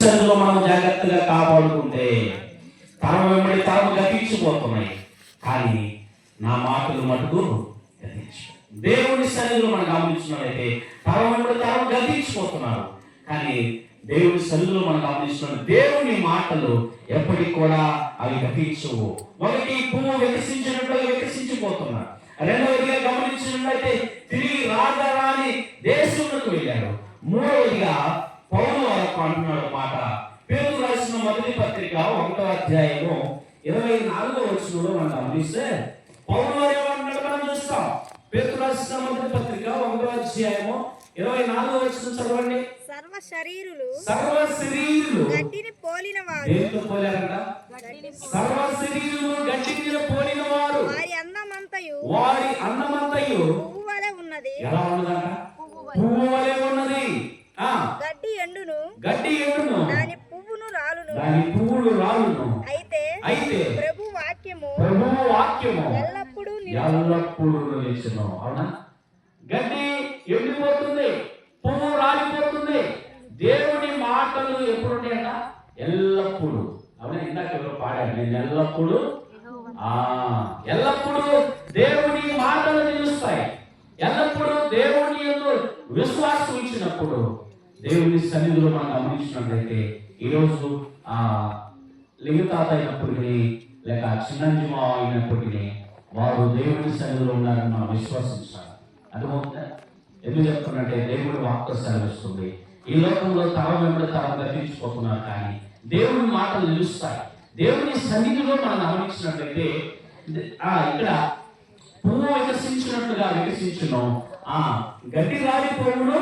సన్నిధిలో మనం జాగ్రత్తగా కాపాడుకుంటే తరం వెంబడి తరం గతించిపోతున్నాయి, కానీ నా మాటలు మటుకు గతించు. దేవుని సన్నిధిలో మనం గమనించినట్లయితే తరం వెంబడి తరం గతించిపోతున్నారు, కానీ దేవుని సన్నిధిలో మనం గమనించిన దేవుని మాటలు ఎప్పటికి కూడా అవి గతించవు. ఒకటి పువ్వు వికసించినట్లుగా వికసించిపోతున్నారు. రెండవదిగా గమనించినట్లయితే తిరిగి రాజరాని దేశంలోకి వెళ్ళాడు. మూడవదిగా పౌలు వరకు అంటున్నాడు మాట. పేతురు రాసిన మొదటి పత్రిక 1వ అధ్యాయము 24వ వచనంలో మనం గమనిస్తే పౌలు వారు ఏమంటున్నాడు మనం చూస్తాం. పేతురు రాసిన మొదటి పత్రిక 1వ అధ్యాయము 24వ వచనం చదవండి. సర్వ శరీరులు గడ్డిని పోలిన వారు. దేనితో పోలారంట? సర్వ శరీరులు గడ్డిని పోలిన వారు. వారి అన్నమంతయు పువ్వు వలె ఉన్నది. ఎలా ఉన్నదంట? పువ్వు వలె ఉన్నది. గడ్డి ఎండును దాని పువ్వులు రాలును. అయితే ప్రభు వాక్యము ఎల్లప్పుడూ నిలిచును. అవునా? గడ్డి ఎండిపోతుంది, పువ్వు రాలిపోతుంది. దేవుని మాటలు ఎప్పుడు ఉంటాయట? ఎల్లప్పుడూ. అవునా? ఇందాక ఎవరు పాడారు, నేను ఎల్లప్పుడూ దేవుని మాటలు నిలుస్తాయి. ఎల్లప్పుడూ దేవుని యందు విశ్వాసం ఉంచినప్పుడు దేవుని సన్నిధిలో మనం గమనించినట్లయితే ఈరోజు లింగతాత అయినప్పటికీ లేక చిన్నంజమ అయినప్పటికీ వారు దేవుని సన్నిధిలో ఉన్నారని మనం విశ్వసించాలి. అర్థమవుతుందా? ఎందుకు చెప్తున్నట్టే దేవుడి వాక్కు సెలవిస్తుంది. ఈ లోకంలో తరం వెంబడి తరం గతించిపోతున్నారు, కానీ దేవుని మాటలు నిలుస్తాయి. దేవుని సన్నిధిలో మనం గమనించినట్లయితే ఇక్కడ పువ్వు వికసించినట్లుగా వికసించును, గడ్డి రాలిపోవును.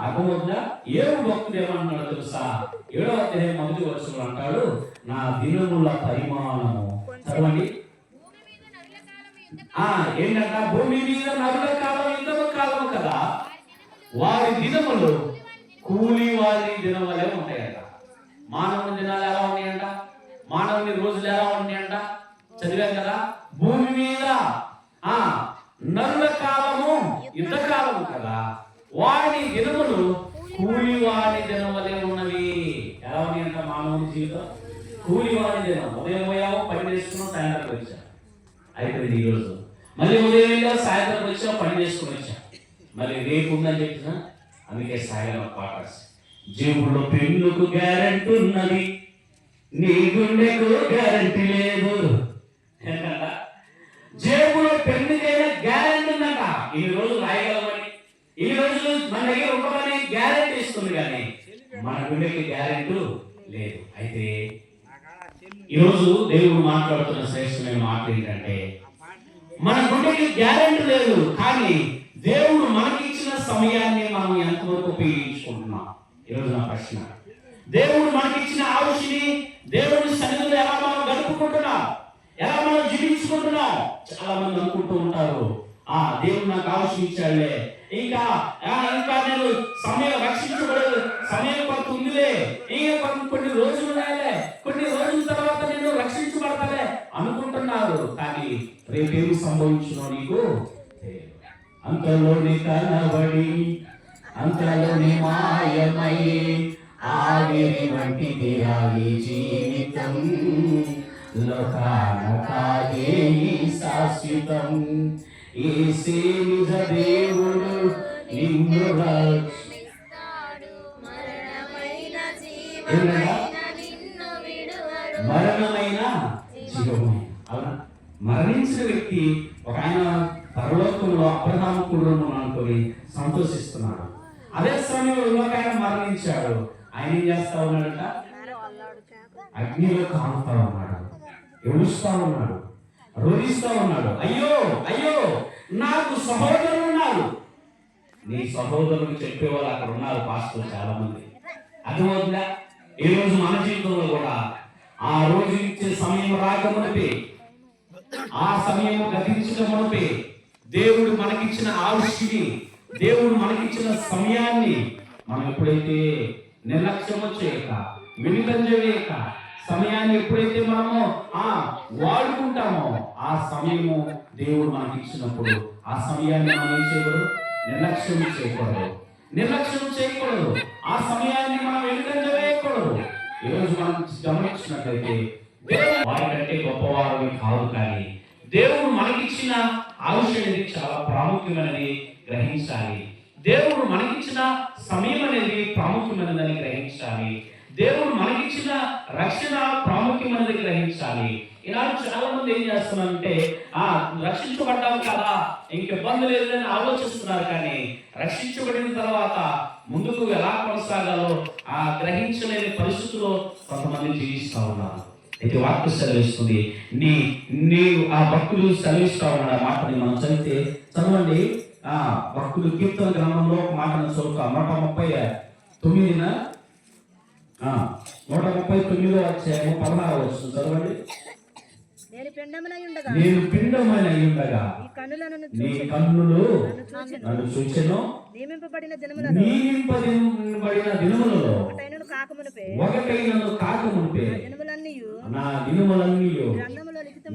అర్థమవుతుందా? ఏడు భక్తుడు ఏమంటున్నాడు తెలుసా? 7వ అధ్యాయం 1వ వచనంలో అంటాడు, నా దినముల పరిమాణము. చదవండి. ఏంటంట? భూమి మీద నరుల కాలం యుద్ధము కాలము కదా, వారి దినములు కూలి వారి దినం వలె ఉంటాయంట. మానవుని దినాలు ఎలా ఉన్నాయంట? మానవుని రోజులు ఎలా ఉన్నాయంట? చదివాం కదా. భూమి మీద నరుల కాలము యుద్ధ కాలము కదా, వారి దినములు కూలి వారి దినం వలె ఉన్నవి. ఎలా ఉన్నాయంట? మానవుని జీవితం కూలి వారి దినం. ఉదయం పోయాము, పని చేసుకున్నాం, సాయంత్రం వచ్చాం, అయిపోయింది. ఈరోజు మళ్ళీ ఉదయం వెళ్ళాం, సాయంత్రం వచ్చాం, పని చేసుకుని వచ్చాం, మళ్ళీ రేపు ఉందని చెప్పిన. అందుకే సాయంత్రం పాట, జేబులో పెన్నుకు గ్యారెంటీ ఉన్నది, నీ గుండెకు గ్యారెంటీ లేదు. జేబులో పెన్నుకైనా గ్యారెంటీ ఉందంట. ఈ రోజు రాయగలమని, ఈ రోజు మన దగ్గర ఉండమని గ్యారెంటీ ఇస్తుంది, కానీ మన గుండెకి గ్యారెంటీ లేదు. అయితే ఈరోజు దేవుడు మాట్లాడుతున్న శ్రేష్టమైన మాట ఏంటంటే, మన గుండెకి గ్యారెంటీ లేదు, కానీ దేవుడు మనకి ఇచ్చిన సమయాన్ని మనం ఎంతవరకు ఉపయోగించుకుంటున్నాం? ఈరోజు నా ప్రశ్న. దేవుడు మనకి ఇచ్చిన ఆయుష్ని దేవుడి సన్నిధిలో ఎలా మనం గడుపుకుంటున్నాం, ఎలా మనం జీవించుకుంటున్నాం? చాలా మంది అనుకుంటూ ఉంటారు, దేవుడు నాకు ఆయుష్ ఇచ్చాడులే, ఇంకా నేను సమయం రక్షించబడదు, సమయం కొంత ఉందిలే, ఇంకా కొన్ని రోజులు ఉన్నాయిలే, కొన్ని రోజుల తర్వాత నేను రక్షించబడతాలే అనుకుంటున్నారు. కానీ రేపేమి సంభవించునో నీకు అంతలోని కనబడి అంతలోని మాయమై ఆవిరి వంటిది రాయి జీవితం, లోకాన కాదే శాశ్వతం. యేసే నిజ దేవుడు నిన్ను రక్షిస్తాడు, మరణమైన జీవమైన. అవునా? మరణించిన వ్యక్తి ఒక ఆయన పరలోకంలో అబ్రహాము కుటుంబం అనుకొని సంతోషిస్తున్నాడు. అదే సమయంలో ఒక ఆయన మరణించాడు. ఆయన ఏం చేస్తా ఉన్నాడంట? అగ్నిలో కాలుతా ఉన్నాడు, ఏడుస్తా ఉన్నాడు, రోధిస్తా ఉన్నాడు. అయ్యో అయ్యో, నాకు సహోదరులు ఉన్నారు. నీ సహోదరులు చెప్పేవాళ్ళు అక్కడ ఉన్నారు పాస్టర్ చాలా మంది. అర్థమవుతుందా? ఈ రోజు మన జీవితంలో కూడా ఆ రోజు ఇచ్చే సమయం రాకమునిపే, ఆ సమయం గతించిన మునిపే దేవుడు మనకిచ్చిన ఆయుష్ని, దేవుడు మనకిచ్చిన సమయాన్ని మనం ఎప్పుడైతే నిర్లక్ష్యము చేయక, వినితంజ చేయక, సమయాన్ని ఎప్పుడైతే మనము వాడుకుంటామో ఆ సమయము దేవుడు మనకి ఇచ్చినప్పుడు ఆ సమయాన్ని మనం ఏం చేయకూడదు? నిర్లక్ష్యం చేయకూడదు. ఆ సమయాన్ని మనం ఈరోజు మనం గమనించినట్లయితే దేవుడు వారికంటే గొప్పవారు కాదు, కానీ దేవుడు మనకిచ్చిన ఆయుష్ అనేది చాలా ప్రాముఖ్యమైనది గ్రహించాలి. దేవుడు మనకిచ్చిన సమయం అనేది ప్రాముఖ్యమైనదని గ్రహించాలి. దేవుడు మనకిచ్చిన రక్షణ ప్రాముఖ్యమైనది గ్రహించాలి. ఈనాడు చాలా మంది ఏం చేస్తున్నారంటే రక్షించబడ్డాం కదా, ఇంక ఇబ్బంది లేదని ఆలోచిస్తున్నారు, కానీ రక్షించబడిన తర్వాత ముందుకు ఎలా కొనసాగాలో గ్రహించలేని పరిస్థితుల్లో కొంతమంది జీవిస్తూ ఉన్నారు. అయితే వాక్య సెలవిస్తుంది, నీ ఆ భక్తులు సెలవిస్తా ఉన్నాడు. ఆ మాటని మనం చదవండి. భక్తులు కీర్తన గ్రంథంలో ఒక మాటను చదువుతాం. 139 139 అధ్యాయము 16వ వచనం చదవండి. నేను పిండమునై ఉండగా నీ కన్నులు నన్ను చూచెను. నియమింపబడిన దినములలో ఒకటైనను కాకమునుపే నా దినములన్నీ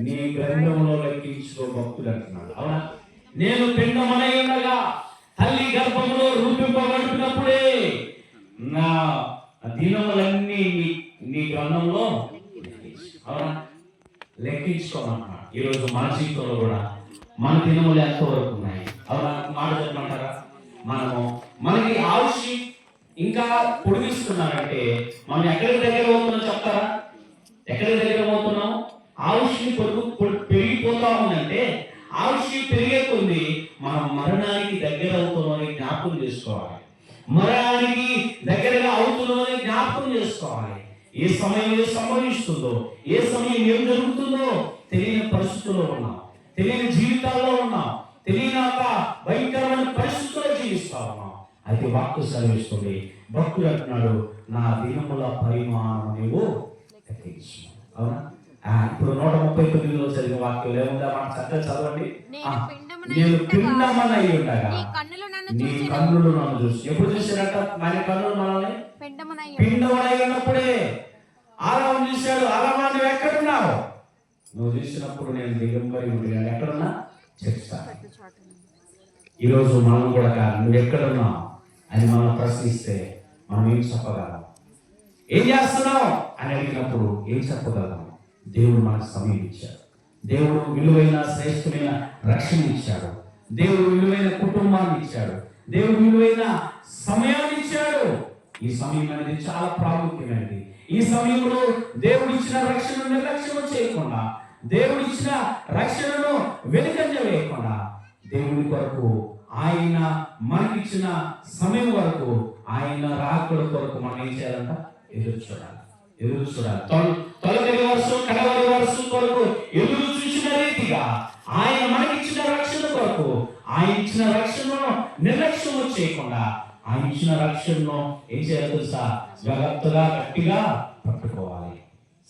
నీ గ్రంథములో లెక్కించుకో భక్తులు అంటున్నాడు. అవునా? నేను పిండమనై ఉండగా తల్లి గర్భంలో రూపింపబడినప్పుడే నా దినములన్నీ నీ గ్రంథంలో అవునా లెక్కించుకోమన్నాడు. ఈరోజు మన జీవితంలో కూడా మన దినములు ఎంతవరకు ఉన్నాయి? అవునా? మాట చెప్పమంటారా? మనకి ఆయుష్ ఇంకా పొడిగిస్తున్నారంటే మనం ఎక్కడికి దగ్గర అవుతున్నాం చెప్తారా? ఎక్కడికి దగ్గర అవుతున్నాం? ఆయుష్ పెరిగిపోతా ఉందంటే ఆయుష్ పెరిగే కొద్ది మనం మరణానికి దగ్గర అవుతున్నామని జ్ఞాపకం చేసుకోవాలి. మరణానికి దగ్గరగా అవుతున్నామని జ్ఞాపకం చేసుకోవాలి. ఏ సమయం ఏం సంభవిస్తుందో, ఏ సమయం ఏం జరుగుతుందో తెలియని పరిస్థితుల్లో ఉన్నాం, తెలియని జీవితాల్లో ఉన్నాం, తెలియని ఒక భయంకరమైన పరిస్థితుల్లో జీవిస్తా ఉన్నాం. అయితే వాక్కు సెలవిస్తుంది, భక్తుడు అంటున్నాడు, నా దినముల పరిమాణం నీవు లెక్కించు. అవునా? ఇప్పుడు 139లో జరిగిన వాక్యం ఏముందా? మాట చక్కగా చదవండి. నేను పిండమనై ఉండగా నీ కన్నులు నన్ను చూసి. ఎప్పుడు చూసారట మన కన్నులు మనల్ని? పిండమనై ఉన్నప్పుడే. ఆరామం చూశాడు. ఆరామా నువ్వు ఎక్కడున్నావు? నువ్వు చూసినప్పుడు నేను దిగంబరి ఉంటున్నాను. ఎక్కడున్నా చెప్తాను. ఈరోజు మనం కూడా కాదు, నువ్వు ఎక్కడున్నావు అని మనం ప్రశ్నిస్తే మనం ఏం చెప్పగలం? ఏం చేస్తున్నావు అని అడిగినప్పుడు ఏం చెప్పగలం? దేవుడు మనకు సమయం ఇచ్చాడు. దేవుడు విలువైన శ్రేష్టమైన రక్షణ ఇచ్చాడు. దేవుడు విలువైన కుటుంబాన్ని ఇచ్చాడు. దేవుడు విలువైన సమయాన్ని ఇచ్చాడు. ఈ సమయం అనేది చాలా ప్రాముఖ్యమైనది. ఈ సమయంలో దేవుడు ఇచ్చిన రక్షణను నిర్లక్ష్యం చేయకుండా, దేవుడు ఇచ్చిన రక్షణను వెనుకంజ వేయకుండా, దేవుడి కొరకు ఆయన మనకిచ్చిన సమయం వరకు ఆయన రాకడ కొరకు మనం ఏం చేయాలంట? ఎదురు చూడాలి. తొలకరి వర్షం కడవరి వర్షం కొరకు ఎదురు చూసిన రీతిగా ఆయన మనకిచ్చిన రక్షణ కొరకు, ఆయన ఇచ్చిన రక్షణను నిర్లక్ష్యం చేయకుండా, ఆయన ఇచ్చిన రక్షణను ఏం చేయాలి తెలుసా? జాగ్రత్తగా గట్టిగా పట్టుకోవాలి.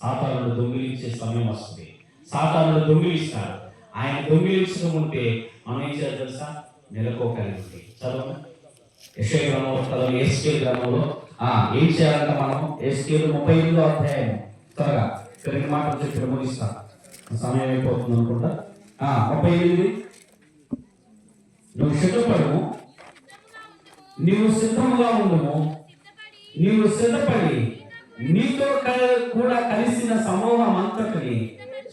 సాతానుడు దొంగిలించే సమయం వస్తుంది. సాతానుడు దొంగిలిస్తాడు. ఆయన దొంగిలించకుంటే మనం ఏం చేయాలి తెలుసా? నెలకోగలిగి చదువు. యెషయా గ్రంథంలో ఏం చేయాలంట మనం? ఎస్కేలు 38వ అధ్యాయం. త్వరగా రెండు మాటలు చెప్పి ముగిస్తా, సమయం అయిపోతుంది అనుకుంటా. 38. నువ్వు సిద్ధపడు, నీవు సిద్ధముగా ఉండుము, నీవు సిద్ధపడి నీతో కూడా కలిసిన సమూహం అంతటిని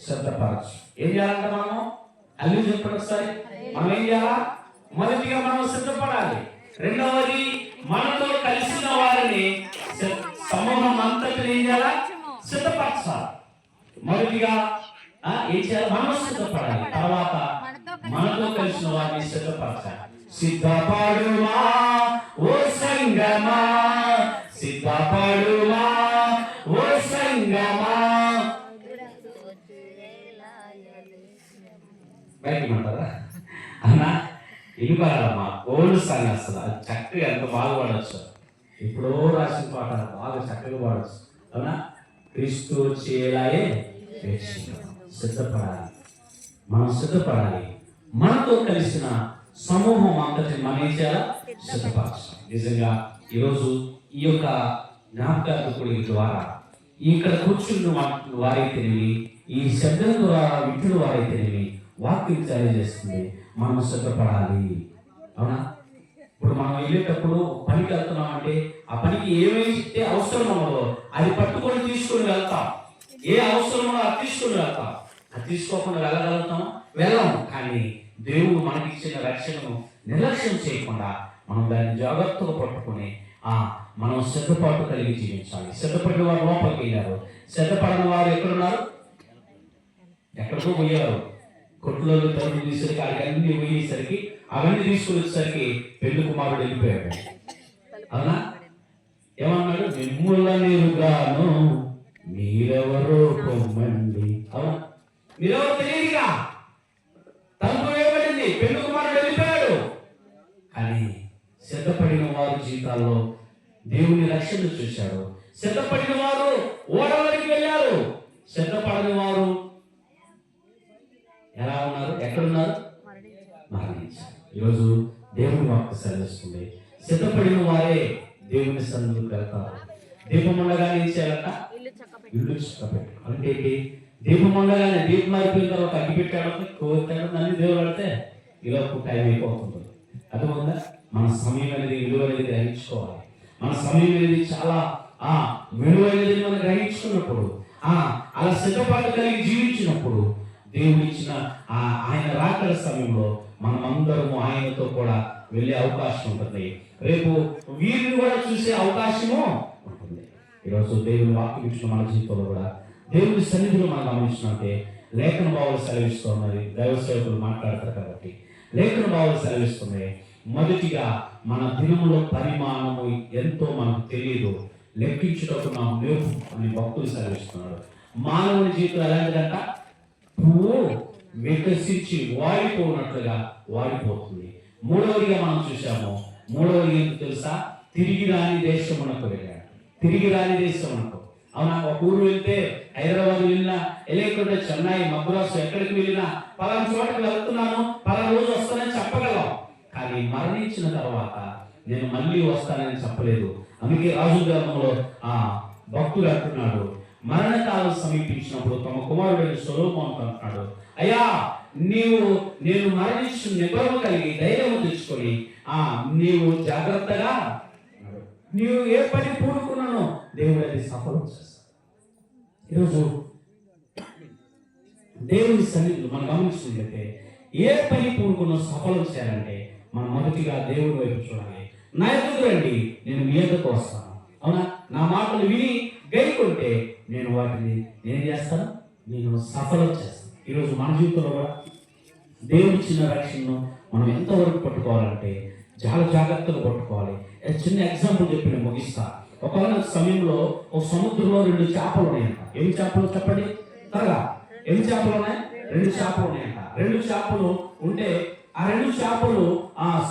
సిద్ధపరచు. ఏం చేయాలంట మనం? అల్లి చెప్పండి ఒకసారి. మనం ఏం చేయాలా? మొదటిగా మనం సిద్ధపడాలి. రెండవది మనతో కలిసిన వారిని సమూహం అంతటిని ఏం చేయాలా? సిద్ధపరచాలి. మొదటిగా ఏం చేయాలి? మనం సిద్ధపడాలి. తర్వాత మనతో కలిసిన వారిని సిద్ధపరచాలి. సిద్ధపడుమా ఓ సంగమా, సిద్ధపడుమా ఓ సంగమా. బయటికి అంటారా అన్నా? ఇనుకోవాలమ్మా. ఓల్డ్ సాంగ్ అసలు అది చక్కగా ఎంత బాగా పాడచ్చు. ఎప్పుడో రాసిన పాట బాగా చక్కగా పాడచ్చు. అవునా? క్రీస్తు చేయాలే సిద్ధపడాలి. మనం సిద్ధపడాలి. మనతో కలిసిన సమూహం అంతటి మనం ఏం చేయాలా? సిద్ధపరచాలి. నిజంగా ఈరోజు ఈ యొక్క జ్ఞాపకాల ద్వారా ఇక్కడ కూర్చున్న వారైతేనేమి, ఈ శబ్దం ద్వారా వింటున్న వారైతేనేమి వాక్యం తెలియజేస్తుంది. మనం సిద్ధపడాలి. అవునా? ఇప్పుడు మనం వెళ్ళేటప్పుడు పనికి వెళ్తున్నాం అంటే ఆ పనికి ఏమైతే అవసరం ఉన్నదో అది పట్టుకొని తీసుకొని వెళ్తాం. ఏ అవసరమో అది తీసుకొని వెళ్తాం. అది తీసుకోకుండా వెళ్ళగలుగుతాం? వెళ్ళము. కానీ దేవుడు మనకి ఇచ్చిన రక్షణను నిర్లక్ష్యం చేయకుండా మనం దాన్ని జాగ్రత్తగా పట్టుకొని మనం సిద్ధపాటు కలిగి జీవించాలి. సిద్ధపడిన వారు లోపలికి వెళ్ళారు. సిద్ధపడిన వారు ఎక్కడున్నారు? ఎక్కడికో పోయారు. కొట్లో తలుపులు తీసేసరికి అన్ని పోయేసరికి అవన్నీ తీసుకుని వచ్చేసరికి పెళ్లి కుమారుడు వెళ్ళిపోయాడు. అవునా? ఏమన్నాడు? మిమ్ములనిగాను మీరెవరో పొమ్మండి. అవునా? మీరెవరు తెలియదుగా. తలుపు వేయబడింది, పెళ్లి కుమారుడు వెళ్ళిపోయాడు. కానీ సిద్ధపడిన వారు జీవితాల్లో దేవుని రక్షణ చూశారు. సిద్ధపడిన వారు ఓడవరికి వెళ్ళారు. సిద్ధపడిన వారు ఎలా ఉన్నారు? ఎక్కడున్నారు? మరణించారు. ఈరోజు దేవుని వాక్కు సెలవిస్తుంది, సిద్ధపడిన వారే దేవుని సన్నిధికి వెళ్తారు. దీపం ఉండగానే ఏం చేయాలట? ఇల్లు చక్కబెట్టు. అంటే ఏంటి? దీపం ఉండగానే దీపం అయిపోయిన తర్వాత అగ్గి పెట్టాడు, కోరుతాడు, అన్ని దేవుడు పెడితే ఈలోపు టైం అయిపోతుంది. అర్థమైందా? మన సమయం అనేది విలువైనది గ్రహించుకోవాలి. మన సమయం అనేది చాలా విలువైనది మనం గ్రహించుకున్నప్పుడు, అలా సిద్ధపాటు కలిగి జీవించినప్పుడు దేవుడు ఇచ్చిన ఆయన రాకడ సమయంలో మనం అందరము ఆయనతో కూడా వెళ్ళే అవకాశం ఉంటుంది. రేపు వీరిని కూడా చూసే అవకాశము ఉంటుంది. ఈరోజు దేవుని వాక్యం ఇచ్చిన మన జీవితంలో కూడా దేవుని సన్నిధిలో మనం గమనించినట్టే లేఖన భావాలు సెలవిస్తున్నది. దైవ సేవకులు మాట్లాడతారు కాబట్టి లేఖన భావాలు సెలవిస్తున్నాయి. మొదటిగా మన దినములో పరిమాణము ఎంతో మనకు తెలియదు, లెక్కించుటకు నాకు లేవు అని భక్తులు సెలవిస్తున్నారు. మానవుని జీవితం ఎలాంటిదంట? పువ్వు వికసించి వాడిపోనట్లుగా వాడిపోతుంది. మూడవదిగా మనం చూసాము. మూడవది ఏంటి తెలుసా? తిరిగి రాని దేశమునకు వెళ్ళాడు. తిరిగి రాని దేశమునకు. అవునా? ఒక ఊరు వెళ్తే హైదరాబాద్ వెళ్ళినా, లేకుంటే చెన్నై, మద్రాసు ఎక్కడికి వెళ్ళినా పలానా చోటకి వెళ్తున్నాను, పలానా రోజు వస్తానని చెప్పగలం. కానీ మరణించిన తర్వాత నేను మళ్ళీ వస్తానని చెప్పలేదు. అందుకే రాజు గ్రంథంలో భక్తుడు అంటున్నాడు, మరణకాలం సమీపించినప్పుడు తమ కుమారుడైన సొలొమోనుతో అంటున్నాడు, అయ్యా నేను మరణించిన నిబరము కలిగి ధైర్యం తెచ్చుకొని నీవు జాగ్రత్తగా నీవు ఏ పని పూనుకున్నానో దేవుడు అది సఫలం చేస్తాడు. ఈరోజు దేవుని సన్నిధిలో మనం గమనించినట్లయితే ఏ పని పూనుకున్నా సఫలం చేయాలంటే మనం మొదటిగా దేవుడి వైపు చూడాలి. నా ఎదుగు రండి, నేను మీ ఎదుకు వస్తాను. అవునా? నా మాటలు విని గైకుంటే నేను వాటిని నేను చేస్తాను, నేను సఫలం చేస్తాను. ఈరోజు మన జీవితంలో కూడా దేవుని చిన్న రక్షణను మనం ఎంతవరకు పట్టుకోవాలంటే చాలా జాగ్రత్తగా పట్టుకోవాలి. చిన్న ఎగ్జాంపుల్ చెప్పి నేను ముగిస్తా. ఒకవేళ సమయంలో ఒక సముద్రంలో 2 చేపలు ఉన్నాయంట. ఏం చేపలు చెప్పండి త్వరగా? ఎన్ని చేపలు ఉన్నాయి? 2 చేపలు ఉన్నాయంట. 2 చేపలు ఉంటే ఆ 2 చేపలు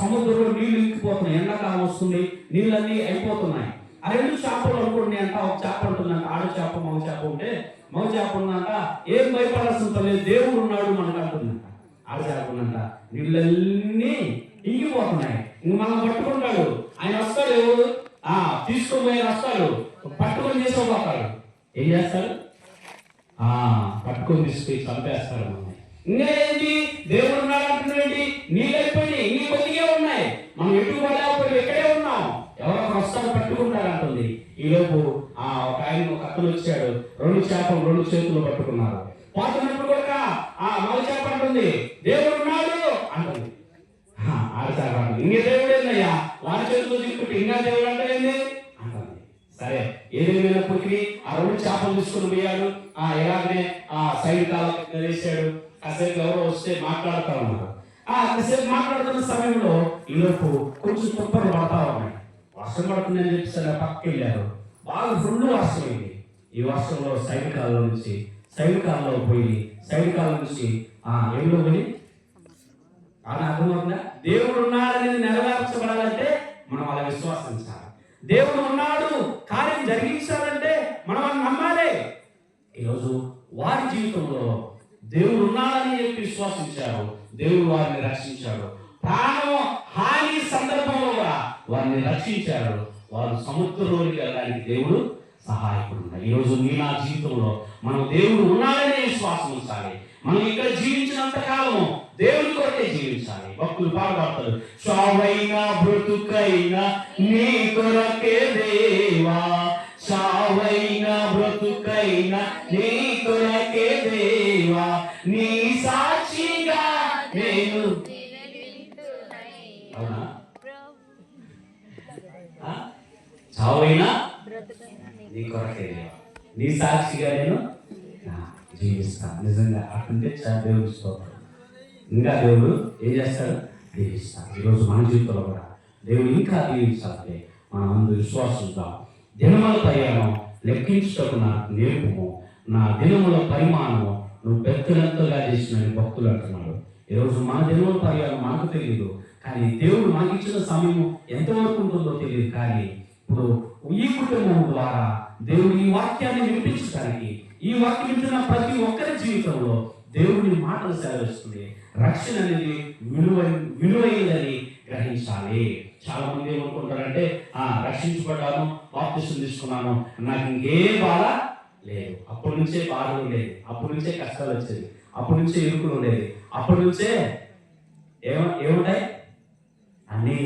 సముద్రంలో నీళ్లు ఇంకిపోతున్నాయి. ఎండాకాలం వస్తుంది, నీళ్ళన్నీ అయిపోతున్నాయి. ఆ 2 చేపలు అనుకోండి అంట. ఒక చేప ఉంటుందంట, ఆడ చేప మగ చేప ఉంటే మగ చేప ఉందంట, ఏం భయపడాల్సిన లేదు, దేవుడు ఉన్నాడు మనకు అంటుందంట. ఆడ చేప ఉందంట, నీళ్ళన్నీ ఇంకిపోతున్నాయి. ఇంక మనం పట్టుకుంటాడు, ఆయన వస్తాడు, ఎవరు తీసుకుపోయి వస్తాడు, పట్టుకొని తీసుకోపోతాడు. ఏం చేస్తాడు? పట్టుకొని తీసుకుని చంపేస్తాడు మనం. ఇంకా ఏంటి? దేవుడు ఉన్నాడు అంటున్నాడు. నీళ్ళైపోయి నీ కొద్దిగా ఉన్నాయి, మనం ఎటు పడలేకపోయి ఎక్కడే ఉన్నాం. ఎవరో వస్తాడు పట్టుకుంటారు అంటుంది. ఈలోపు ఒక అతను వచ్చాడు, 2 చేపలు 2 చేతులు పట్టుకున్నారు. పోతున్నప్పుడు కూడా మగ చేప అంటుంది, దేవుడు ఉన్నాడు అంటుంది. ఆడచేప అంటుంది, ఇంకే దేవుడు ఏందయ్యా, వారి చేతులు తీసుకుంటే ఇంకా దేవుడు అంటే ఏంది అంటుంది. సరే, ఏదేమైనప్పటికీ ఆ 2 చేపలు తీసుకుని పోయాడు. ఎలాగనే సైడ్ కాలం వేసాడు. కాసేపు ఎవరో వస్తే మాట్లాడుతూ ఉన్నారు. కాసేపు మాట్లాడుతున్న సమయంలో ఈలోపు కొంచెం తుప్పలు పడతా ఉన్నాయి. వర్షం పడుతుందని చెప్పి పక్కకి వెళ్ళారు. బాగా ఫుల్ వర్షం అయింది. ఈ వర్షంలో సైడ్ కాలంలో నుంచి సైడ్ కాలంలో పోయి సైడ్ కాలం నుంచి ఎవరో పోయి అర్థమవుతుందా? దేవుడు ఉన్నాడనేది నెరవేర్చబడాలంటే మనం అలా విశ్వాసించాలి. దేవుడు ఉన్నాడు కార్యం జరిగించాలంటే మనం అని నమ్మాలి. ఈరోజు వారి జీవితంలో దేవుడు ఉన్నాడని చెప్పి విశ్వాసించారు. దేవుడు వారిని రక్షించాడు. ప్రాణం హాని సందర్భంలో కూడా వారిని రక్షించాడు. వారు సముద్రంలోకి వెళ్ళడానికి దేవుడు సహాయకుడు. ఈరోజు నా జీవితంలో మనం దేవుడు ఉన్నాడనే విశ్వాసం ఉంచాలి. మనం ఇక్కడ జీవించినంత కాలము దేవుని కొరకే జీవించాలి. భక్తులు పాడతారు, చావైనా బ్రతుకైనా నీ కొరకే దేవా, చావైనా బ్రతుకైనా నీ కొరకే దేవా, నీ సాక్షిగా నేను. అవునా? చావైనా నీ కొరకే దేవా, నీ సాక్షిగా నేను జీవిస్తాను. నిజంగా అటుంటే దేవుడు స్తోత్రం. ఇంకా దేవుడు ఏం చేస్తాడు? దీవిస్తాడు. ఈరోజు మన జీవితంలో కూడా దేవుడు ఇంకా దీవించాలంటే మనం అందరూ విశ్వాసంగా దినముల ప్రయాణం లెక్కించుటకు నాకు నేర్పుము, నా దినముల పరిమాణము నువ్వు పెద్దలంతగా చేసిన భక్తులు అంటున్నాడు. ఈరోజు మన దినముల ప్రయాణం మనకు తెలియదు, కానీ దేవుడు మనకి ఇచ్చిన సమయం ఎంతవరకు ఉంటుందో తెలియదు. కానీ ఇప్పుడు ఈ కుటుంబం ద్వారా దేవుడు ఈ వాక్యాన్ని వినిపించడానికి, ఈ వాక్యం వింటున్న ప్రతి ఒక్కరి జీవితంలో దేవుడి మాటలు సెలవిస్తుంది. రక్షణ అనేది విలువైనదని గ్రహించాలి. చాలా మంది ఏమనుకుంటారంటే రక్షించబడ్డాను, బాప్తిసం తీసుకున్నాను, నాకు ఇంకే బాధ లేదు. అప్పటి నుంచే బాధ ఉండేది, అప్పటి నుంచే కష్టాలు వచ్చేది, అప్పటి నుంచే ఇరుకులు ఉండేది, అప్పటి నుంచే ఏముంటాయి అన్నీ.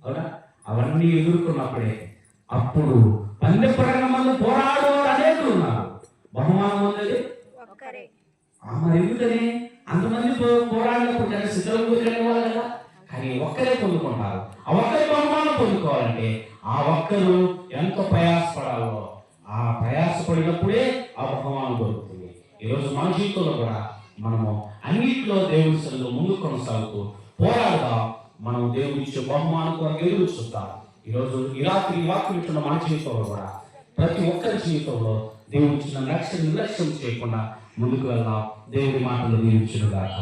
అవునా? అవన్నీ ఎదుర్కొన్నప్పుడే అప్పుడు పందె ప్రారంభంలో పోరాడు అనేకులు ఉన్నారు, బహుమానం ఉన్నది మరి ఎందుకని అంతమంది పోరాడినప్పుడు కానీ సిద్ధంగా వాళ్ళు కదా, కానీ ఒక్కరే పొందుకుంటారు. ఆ ఒక్కరి బహుమానం పొందుకోవాలంటే ఆ ఒక్కరు ఎంత ప్రయాసపడాలో ఆ ప్రయాసపడినప్పుడే ఆ బహుమానం దొరుకుతుంది. ఈరోజు మన జీవితంలో కూడా మనము అన్నింటిలో దేవుడి సన్నిధిలో ముందు కొనసాగుతూ పోరాడుగా మనం దేవుడి ఇచ్చే బహుమానం కొరకు ఎదురు చూస్తాం. ఈరోజు ఈ రాత్రి ఈ వాక్యం ఇచ్చిన మన జీవితంలో కూడా ప్రతి ఒక్కరి జీవితంలో దేవుడి ఇచ్చిన నిర్లక్ష్యం చేయకుండా ముందుకు వెళ్దాం. దేవుడి మాటలు దీవించును గాక.